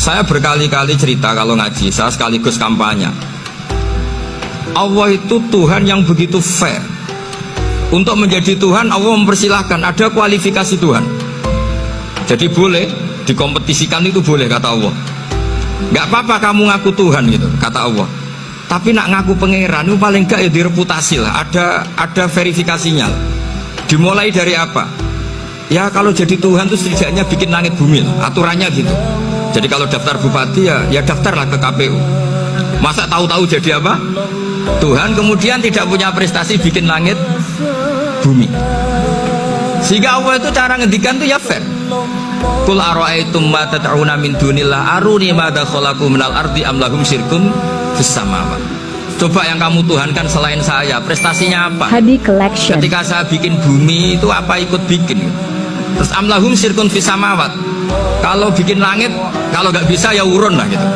Saya berkali-kali cerita kalau ngaji, saya sekaligus kampanye. Allah itu Tuhan yang begitu fair. Untuk menjadi Tuhan, Allah mempersilahkan, ada kualifikasi Tuhan. Jadi boleh dikompetisikan, itu boleh kata Allah. Gak apa-apa kamu ngaku Tuhan gitu, kata Allah. Tapi nak ngaku pangeran itu paling gak ya direputasi lah, ada verifikasinya lah. Dimulai dari apa? Ya kalau jadi Tuhan itu setidaknya bikin langit bumi lah, aturannya gitu. Jadi kalau daftar bupati ya daftarlah ke KPU. Masa tahu-tahu jadi apa? Tuhan kemudian tidak punya prestasi bikin langit bumi. Sehingga Allah itu cara ngendikan tuh ya fair. Qul ara'aytum ma tad'una min dunillah aruni madza khalaqu minal ardi am lahum syirkun fis samawat. Coba yang kamu tuhankan selain saya, prestasinya apa? Hadi Collection. Ketika saya bikin bumi itu apa ikut bikin? Terus am lahum syirkun fis samawat. Kalau bikin langit, kalau nggak bisa ya urun lah gitu.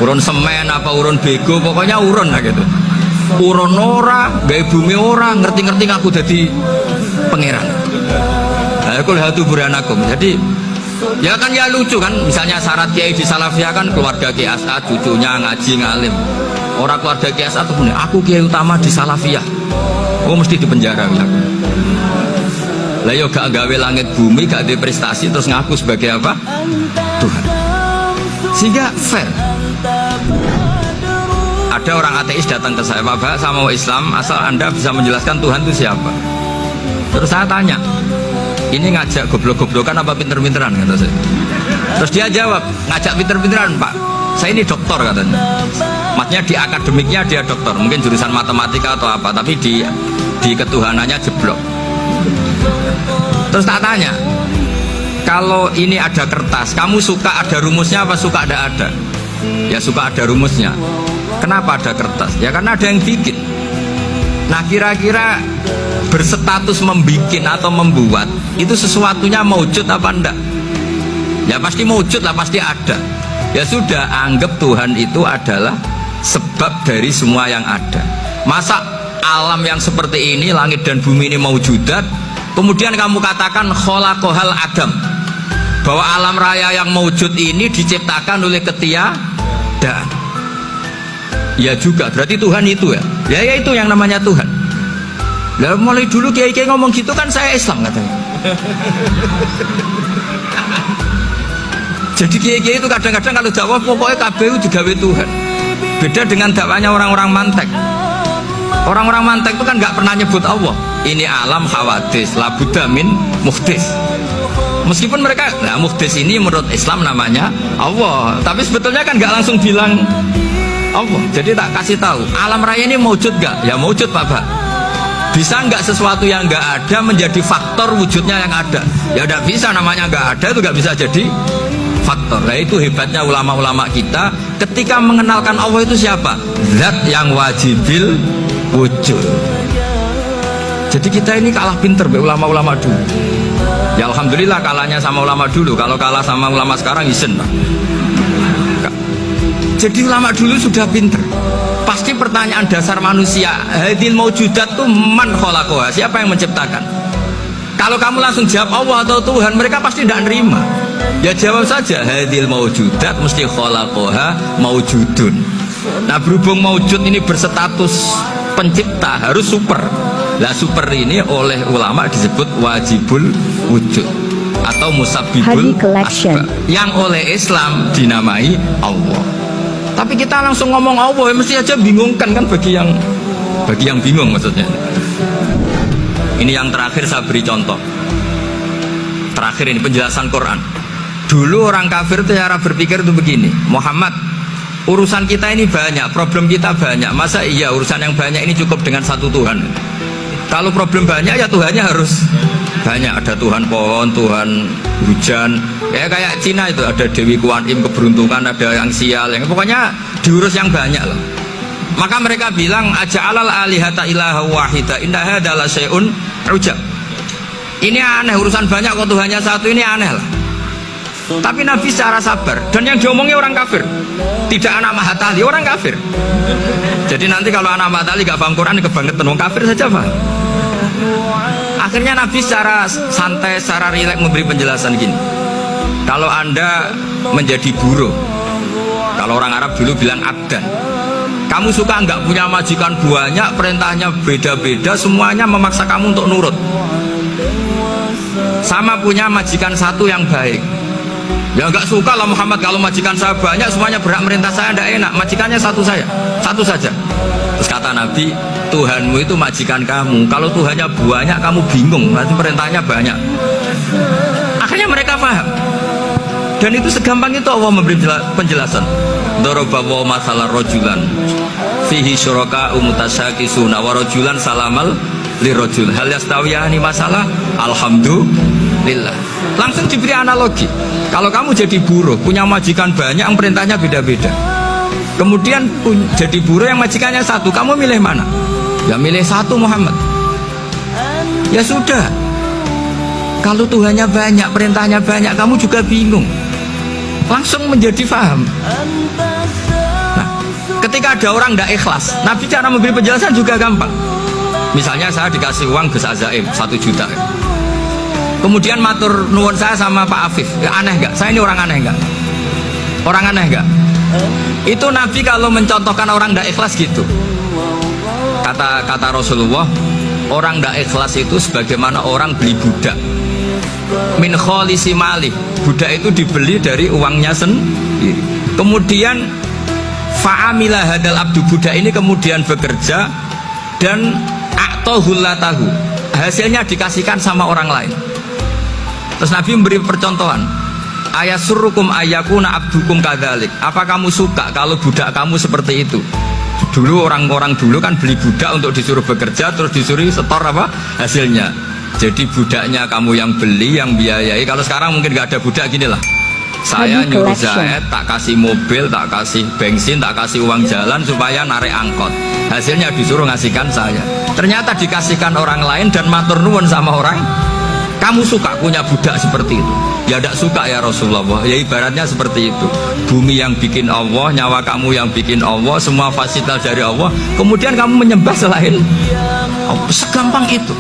Urun semen apa urun bego, pokoknya urun lah gitu. Urun ora, gawe bumi ora, ngerti-ngerti aku jadi pangeran. Nah, aku lihat buranakum. Jadi ya kan ya lucu kan, misalnya syarat kiai di Salafiyah kan keluarga Kiai As'ad, cucunya ngaji ngalim. Orang keluarga Kiai As'ad tuh punya, aku kiai utama di Salafiyah. Oh mesti dipenjara ya. Lah yo gak gawe langit bumi, gak ada prestasi terus ngaku sebagai apa? Tuhan. Sehingga fair. Ada orang ateis datang ke saya, Pak, saya mau Islam asal Anda bisa menjelaskan Tuhan itu siapa. Terus saya tanya, ini ngajak goblok-goblokan apa pinter-pinteran kata saya. Terus dia jawab, ngajak pinter-pinteran Pak, saya ini doktor katanya. Maksudnya di akademiknya dia doktor, mungkin jurusan matematika atau apa, tapi di ketuhanannya jeblok. Terus tak tanya, kalau ini ada kertas, kamu suka ada rumusnya apa suka ada? Ya suka ada rumusnya. Kenapa ada kertas? Ya karena ada yang bikin. Nah kira-kira berstatus membikin atau membuat itu sesuatunya maujud apa enggak? Ya pasti maujud lah, pasti ada. Ya sudah, anggap Tuhan itu adalah sebab dari semua yang ada. Masa alam yang seperti ini, langit dan bumi ini maujudat, kemudian kamu katakan kholaqohal adam, bahwa alam raya yang maujud ini diciptakan oleh ketiadaan. Ya juga, berarti Tuhan itu ya. Ya itu yang namanya Tuhan. Lah mulai dulu kiai-kiai ngomong gitu kan saya Islam katanya. Jadi kiai-kiai itu kadang-kadang kalau dakwah pokoknya KBU digawe Tuhan. Beda dengan dakwanya orang-orang mantek. Orang-orang mantek itu kan nggak pernah nyebut Allah. Ini alam hawadis, labuda min muhdis. Meskipun mereka, nah muhdis ini menurut Islam namanya Allah, tapi sebetulnya kan nggak langsung bilang Allah. Jadi tak kasih tahu, alam raya ini maujud gak? Ya maujud Pak. Bisa nggak sesuatu yang nggak ada menjadi faktor wujudnya yang ada? Ya udah bisa, namanya nggak ada itu nggak bisa jadi faktor. Nah itu hebatnya ulama-ulama kita ketika mengenalkan Allah itu siapa? Zat yang wajibil wujud. Jadi kita ini kalah pinter be ulama-ulama dulu. Ya alhamdulillah kalahnya sama ulama dulu. Kalau kalah sama ulama sekarang isen lah. Jadi ulama dulu sudah pinter. Pasti pertanyaan dasar manusia, hadil maujudat tuh man kholaqoha, siapa yang menciptakan? Kalau kamu langsung jawab Allah atau Tuhan, mereka pasti tidak nerima. Ya jawab saja, hadil maujudat mesti kholaqoha maujudun. Nah berhubung maujud ini berstatus pencipta, harus super. Nah super ini oleh ulama disebut wajibul wujud atau musabbibul asbab, yang oleh Islam dinamai Allah. Tapi kita langsung ngomong Allah, ya mesti aja bingungkan kan bagi yang bingung maksudnya. Ini yang terakhir saya beri contoh. Terakhir ini penjelasan Quran. Dulu orang kafir itu cara berpikir itu begini, Muhammad, urusan kita ini banyak, problem kita banyak. Masa iya urusan yang banyak ini cukup dengan satu Tuhan? Kalau problem banyak ya Tuhannya harus banyak. Ada Tuhan pohon, Tuhan hujan. Ya kayak Cina itu ada Dewi Kuan Im keberuntungan, ada yang sial, yang pokoknya diurus yang banyak lah. Maka mereka bilang aja'alal alihata ilaha wahida inna hadza la syai'un ujab. Ini aneh, urusan banyak kok Tuhannya satu, ini aneh lah. Tapi Nabi secara sabar, dan yang diomongnya orang kafir, tidak anak Mahatali, orang kafir. Jadi nanti kalau anak Mahatali gak paham Quran kebangetan, orang kafir saja Pak. Akhirnya Nabi secara santai, secara rileks memberi penjelasan gini. Kalau Anda menjadi buruh Kalau orang Arab dulu bilang abdan. Kamu suka nggak punya majikan banyak, perintahnya beda-beda, semuanya memaksa kamu untuk nurut. Sama punya majikan satu yang baik. Ya nggak suka lah Muhammad kalau majikan saya banyak, semuanya berhak merintah saya, tidak enak. Majikannya satu saja. Terus kata Nabi, Tuhanmu itu majikan kamu. Kalau Tuhannya banyak, kamu bingung. Berarti perintahnya banyak. Akhirnya mereka paham. Dan itu segampang itu Allah memberi penjelasan. Daraba wa masalah rojulan fihi syuraka umutasyakisuna wa rojulan salamal lirojul hal yastawiyani masalah alhamdulillah. Langsung diberi analogi. Kalau kamu jadi buruh punya majikan banyak yang perintahnya beda-beda, kemudian jadi buruh yang majikannya satu, kamu milih mana? Ya milih satu Muhammad. Ya sudah, kalau Tuhannya banyak, perintahnya banyak, kamu juga bingung. Langsung menjadi paham. Nah, ketika ada orang tidak ikhlas, Nabi cara memberi penjelasan juga gampang. Misalnya saya dikasih uang Gus Azaim 1 juta, kemudian matur nuwun saya sama Pak Afif, ya aneh nggak? Saya ini orang aneh nggak? Orang aneh nggak? Itu Nabi kalau mencontohkan orang tidak ikhlas gitu. Kata Rasulullah, orang tidak ikhlas itu sebagaimana orang beli budak. Min kholisi malih, budak itu dibeli dari uangnya sendiri. Kemudian fa'amila hadal abdu, budak ini kemudian bekerja dan a'tohullatahu, hasilnya dikasihkan sama orang lain. Terus Nabi memberi percontohan, ayasurrukum ayyakuna abdukum kadzalik. Apa kamu suka kalau budak kamu seperti itu? Dulu orang-orang dulu kan beli budak untuk disuruh bekerja, terus disuruh setor apa hasilnya. Jadi budaknya kamu yang beli, yang biayai. Kalau sekarang mungkin nggak ada budak, gini lah. Saya nyuruh Zaid, tak kasih mobil, tak kasih bensin, tak kasih uang jalan supaya narik angkot. Hasilnya disuruh ngasihkan saya. Ternyata dikasihkan orang lain dan matur nuwun sama orang. Kamu suka punya budak seperti itu? Ya tidak suka ya Rasulullah. Ya ibaratnya seperti itu. Bumi yang bikin Allah, nyawa kamu yang bikin Allah, semua fasilitas dari Allah. Kemudian kamu menyembah selain Allah. Segampang itu.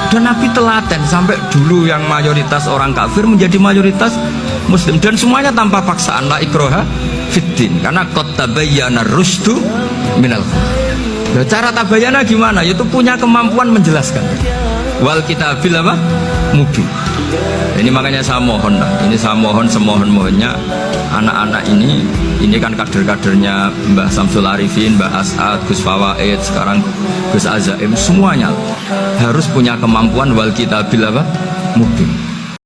Dan Nabi telaten sampai dulu yang mayoritas orang kafir menjadi mayoritas Muslim, dan semuanya tanpa paksaan, la ikraha fiddin, karena qad tabayyana rusdu minal ghayy. Nah, cara tabayyana gimana? Yaitu punya kemampuan menjelaskan. Wal kitabil apa? Mubin. Ini makanya saya mohon lah, ini saya mohon semohon-mohonnya anak-anak ini kan kader-kadernya Mbah Samsul Arifin, Mbah As'ad, Gus Fawaid, sekarang Gus Azaim, semuanya harus punya kemampuan wal kitabil apa? Mubin.